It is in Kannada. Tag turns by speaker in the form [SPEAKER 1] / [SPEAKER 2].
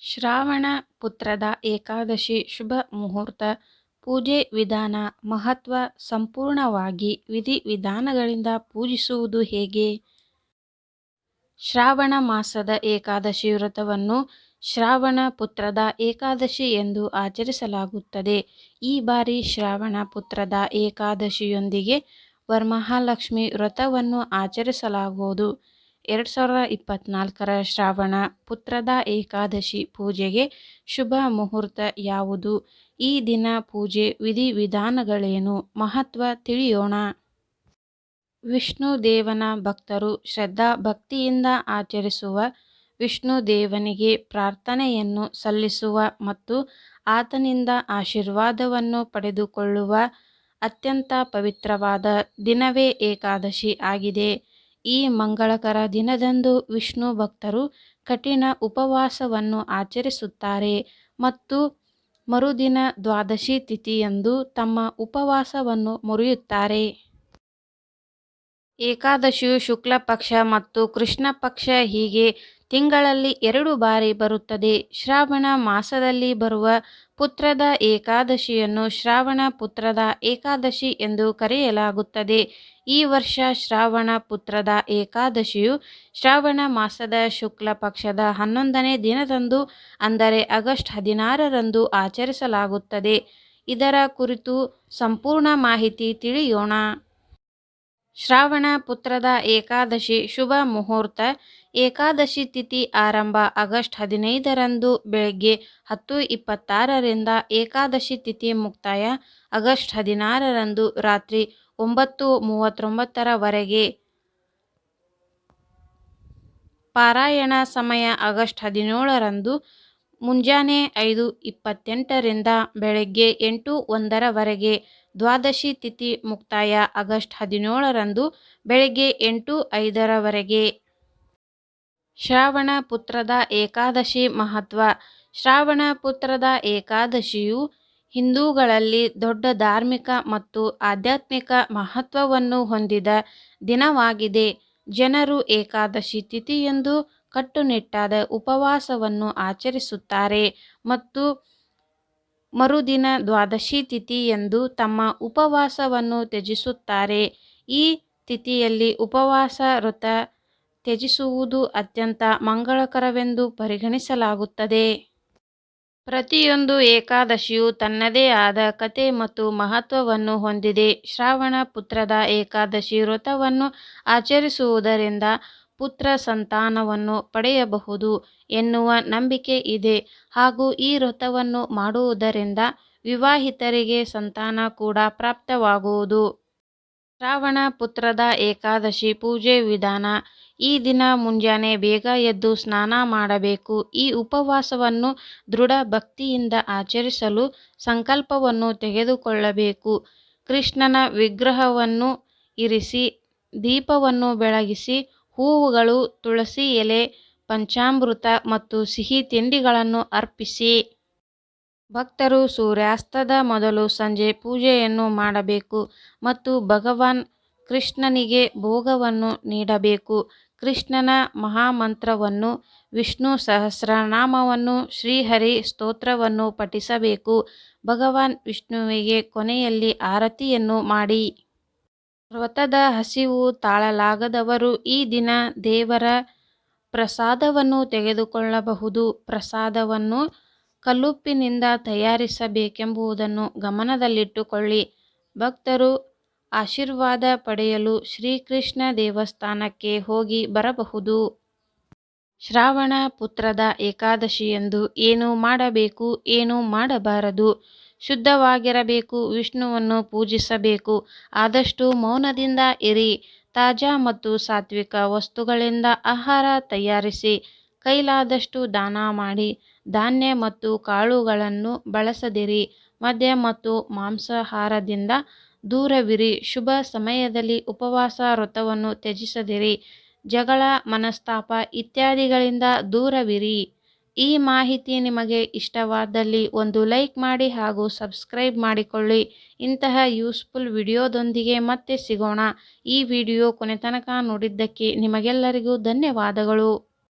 [SPEAKER 1] ಶ್ರಾವಣ ಪುತ್ರದ ಏಕಾದಶಿ ಶುಭ ಮುಹೂರ್ತ, ಪೂಜೆ ವಿಧಾನ, ಮಹತ್ವ ಸಂಪೂರ್ಣವಾಗಿ ವಿಧಿ-ವಿಧಾನಗಳಿಂದ ಪೂಜಿಸುವುದು ಹೇಗೆ? ಶ್ರಾವಣ ಮಾಸದ ಏಕಾದಶಿ ವ್ರತವನ್ನು ಶ್ರಾವಣ ಪುತ್ರದ ಏಕಾದಶಿ ಎಂದು ಆಚರಿಸಲಾಗುತ್ತದೆ. ಈ ಬಾರಿ ಶ್ರಾವಣ ಪುತ್ರದ ಏಕಾದಶಿಯೊಂದಿಗೆ ವರಮಹಾಲಕ್ಷ್ಮಿ ವ್ರತವನ್ನು ಆಚರಿಸಲಾಗುವುದು. 2024ರ ಶ್ರಾವಣ ಪುತ್ರದ ಏಕಾದಶಿ ಪೂಜೆಗೆ ಶುಭ ಮುಹೂರ್ತ ಯಾವುದು? ಈ ದಿನ ಪೂಜೆ ವಿಧಿ-ವಿಧಾನಗಳೇನು? ಮಹತ್ವ ತಿಳಿಯೋಣ. ವಿಷ್ಣು ದೇವನ ಭಕ್ತರು ಶ್ರದ್ಧಾ ಭಕ್ತಿಯಿಂದ ಆಚರಿಸುವ, ವಿಷ್ಣು ದೇವನಿಗೆ ಪ್ರಾರ್ಥನೆಯನ್ನು ಸಲ್ಲಿಸುವ ಮತ್ತು ಆತನಿಂದ ಆಶೀರ್ವಾದವನ್ನು ಪಡೆದುಕೊಳ್ಳುವ ಅತ್ಯಂತ ಪವಿತ್ರವಾದ ದಿನವೇ ಏಕಾದಶಿ ಆಗಿದೆ. ಈ ಮಂಗಳಕರ ದಿನದಂದು ವಿಷ್ಣು ಭಕ್ತರು ಕಠಿಣ ಉಪವಾಸವನ್ನು ಆಚರಿಸುತ್ತಾರೆ ಮತ್ತು ಮರುದಿನ ದ್ವಾದಶಿ ತಿಥಿಯಂದು ತಮ್ಮ ಉಪವಾಸವನ್ನು ಮುರಿಯುತ್ತಾರೆ. ಏಕಾದಶಿಯು ಶುಕ್ಲ ಪಕ್ಷ ಮತ್ತು ಕೃಷ್ಣ ಪಕ್ಷ ಹೀಗೆ ತಿಂಗಳಲ್ಲಿ 2 ಬಾರಿ ಬರುತ್ತದೆ. ಶ್ರಾವಣ ಮಾಸದಲ್ಲಿ ಬರುವ ಪುತ್ರದ ಏಕಾದಶಿಯನ್ನು ಶ್ರಾವಣ ಪುತ್ರದ ಏಕಾದಶಿ ಎಂದು ಕರೆಯಲಾಗುತ್ತದೆ. ಈ ವರ್ಷ ಶ್ರಾವಣ ಪುತ್ರದ ಏಕಾದಶಿಯು ಶ್ರಾವಣ ಮಾಸದ ಶುಕ್ಲ ಪಕ್ಷದ 11ನೇ ದಿನದಂದು ಅಂದರೆ ಆಗಸ್ಟ್ 16ರಂದು ಆಚರಿಸಲಾಗುತ್ತದೆ. ಇದರ ಕುರಿತು ಸಂಪೂರ್ಣ ಮಾಹಿತಿ ತಿಳಿಯೋಣ. ಶ್ರಾವಣ ಪುತ್ರದ ಏಕಾದಶಿ ಶುಭ ಮುಹೂರ್ತ. ಏಕಾದಶಿ ತಿಥಿ ಆರಂಭ ಆಗಸ್ಟ್ 15ರಂದು ಬೆಳಗ್ಗೆ 10:26ರಿಂದ. ಏಕಾದಶಿ ತಿಥಿ ಮುಕ್ತಾಯ ಆಗಸ್ಟ್ 16ರಂದು ರಾತ್ರಿ 9:39ರವರೆಗೆ. ಪಾರಾಯಣ ಸಮಯ ಆಗಸ್ಟ್ 17ರಂದು ಮುಂಜಾನೆ 5:28ರಿಂದ ಬೆಳಗ್ಗೆ 8:01ರವರೆಗೆ. ದ್ವಾದಶಿ ತಿಥಿ ಮುಕ್ತಾಯ ಆಗಸ್ಟ್ 17ರಂದು ಬೆಳಗ್ಗೆ 8:05ರವರೆಗೆ. ಶ್ರಾವಣ ಪುತ್ರದ ಏಕಾದಶಿ ಮಹತ್ವ. ಶ್ರಾವಣ ಪುತ್ರದ ಏಕಾದಶಿಯು ಹಿಂದೂಗಳಲ್ಲಿ ದೊಡ್ಡ ಧಾರ್ಮಿಕ ಮತ್ತು ಆಧ್ಯಾತ್ಮಿಕ ಮಹತ್ವವನ್ನು ಹೊಂದಿದ ದಿನವಾಗಿದೆ. ಜನರು ಏಕಾದಶಿ ತಿಥಿಯಂದು ಕಟ್ಟುನಿಟ್ಟಾದ ಉಪವಾಸವನ್ನು ಆಚರಿಸುತ್ತಾರೆ ಮತ್ತು ಮರುದಿನ ದ್ವಾದಶಿ ತಿಥಿಯಂದು ತಮ್ಮ ಉಪವಾಸವನ್ನು ತ್ಯಜಿಸುತ್ತಾರೆ. ಈ ತಿಥಿಯಲ್ಲಿ ಉಪವಾಸ ವ್ರತ ತ್ಯಜಿಸುವುದು ಅತ್ಯಂತ ಮಂಗಳಕರವೆಂದು ಪರಿಗಣಿಸಲಾಗುತ್ತದೆ. ಪ್ರತಿಯೊಂದು ಏಕಾದಶಿಯು ತನ್ನದೇ ಆದ ಕಥೆ ಮತ್ತು ಮಹತ್ವವನ್ನು ಹೊಂದಿದೆ. ಶ್ರಾವಣ ಪುತ್ರದ ಏಕಾದಶಿ ವ್ರತವನ್ನು ಆಚರಿಸುವುದರಿಂದ ಪುತ್ರ ಸಂತಾನವನ್ನು ಪಡೆಯಬಹುದು ಎನ್ನುವ ನಂಬಿಕೆ ಇದೆ ಹಾಗೂ ಈ ವ್ರತವನ್ನು ಮಾಡುವುದರಿಂದ ವಿವಾಹಿತರಿಗೆ ಸಂತಾನ ಕೂಡ ಪ್ರಾಪ್ತವಾಗುವುದು. ಶ್ರಾವಣ ಪುತ್ರದ ಏಕಾದಶಿ ಪೂಜೆ ವಿಧಾನ. ಈ ದಿನ ಮುಂಜಾನೆ ಬೇಗ ಎದ್ದು ಸ್ನಾನ ಮಾಡಬೇಕು. ಈ ಉಪವಾಸವನ್ನು ದೃಢ ಭಕ್ತಿಯಿಂದ ಆಚರಿಸಲು ಸಂಕಲ್ಪವನ್ನು ತೆಗೆದುಕೊಳ್ಳಬೇಕು. ಕೃಷ್ಣನ ವಿಗ್ರಹವನ್ನು ಇರಿಸಿ ದೀಪವನ್ನು ಬೆಳಗಿಸಿ ಹೂವುಗಳು, ತುಳಸಿ ಎಲೆ, ಪಂಚಾಮೃತ ಮತ್ತು ಸಿಹಿ ತಿಂಡಿಗಳನ್ನು ಅರ್ಪಿಸಿ. ಭಕ್ತರು ಸೂರ್ಯಾಸ್ತದ ಮೊದಲು ಸಂಜೆ ಪೂಜೆಯನ್ನು ಮಾಡಬೇಕು ಮತ್ತು ಭಗವಾನ್ ಕೃಷ್ಣನಿಗೆ ಭೋಗವನ್ನು ನೀಡಬೇಕು. ಕೃಷ್ಣನ ಮಹಾಮಂತ್ರವನ್ನು, ವಿಷ್ಣು ಸಹಸ್ರನಾಮವನ್ನು, ಶ್ರೀಹರಿ ಸ್ತೋತ್ರವನ್ನು ಪಠಿಸಬೇಕು. ಭಗವಾನ್ ವಿಷ್ಣುವಿಗೆ ಕೊನೆಯಲ್ಲಿ ಆರತಿಯನ್ನು ಮಾಡಿ. ವ್ರತದ ಹಸಿವು ತಾಳಲಾಗದವರು ಈ ದಿನ ದೇವರ ಪ್ರಸಾದವನ್ನು ತೆಗೆದುಕೊಳ್ಳಬಹುದು. ಪ್ರಸಾದವನ್ನು ಕಲ್ಲುಪ್ಪಿನಿಂದ ತಯಾರಿಸಬೇಕೆಂಬುದನ್ನು ಗಮನದಲ್ಲಿಟ್ಟುಕೊಳ್ಳಿ. ಭಕ್ತರು ಆಶೀರ್ವಾದ ಪಡೆಯಲು ಶ್ರೀಕೃಷ್ಣ ದೇವಸ್ಥಾನಕ್ಕೆ ಹೋಗಿ ಬರಬಹುದು. ಶ್ರಾವಣ ಪುತ್ರದ ಏಕಾದಶಿಯಂದು ಏನು ಮಾಡಬೇಕು, ಏನು ಮಾಡಬಾರದು? ಶುದ್ಧವಾಗಿರಬೇಕು, ವಿಷ್ಣುವನ್ನು ಪೂಜಿಸಬೇಕು, ಆದಷ್ಟು ಮೌನದಿಂದ ಇರಿ, ತಾಜಾ ಮತ್ತು ಸಾತ್ವಿಕ ವಸ್ತುಗಳಿಂದ ಆಹಾರ ತಯಾರಿಸಿ, ಕೈಲಾದಷ್ಟು ದಾನ ಮಾಡಿ, ಧಾನ್ಯ ಮತ್ತು ಕಾಳುಗಳನ್ನು ಬಳಸದಿರಿ, ಮದ್ಯ ಮತ್ತು ಮಾಂಸಾಹಾರದಿಂದ ದೂರವಿರಿ. ಶುಭ ಸಮಯದಲ್ಲಿ ಉಪವಾಸ ವ್ರತವನ್ನು ತ್ಯಜಿಸದಿರಿ. ಜಗಳ, ಮನಸ್ತಾಪ ಇತ್ಯಾದಿಗಳಿಂದ ದೂರವಿರಿ. ಈ ಮಾಹಿತಿ ನಿಮಗೆ ಇಷ್ಟವಾದಲ್ಲಿ ಒಂದು ಲೈಕ್ ಮಾಡಿ ಹಾಗೂ ಸಬ್ಸ್ಕ್ರೈಬ್ ಮಾಡಿಕೊಳ್ಳಿ. ಇಂತಹ ಯೂಸ್ಫುಲ್ ವಿಡಿಯೋದೊಂದಿಗೆ ಮತ್ತೆ ಸಿಗೋಣ. ಈ ವಿಡಿಯೋ ಕೊನೆತನಕ ನೋಡಿದ್ದಕ್ಕೆ ನಿಮಗೆಲ್ಲರಿಗೂ ಧನ್ಯವಾದಗಳು.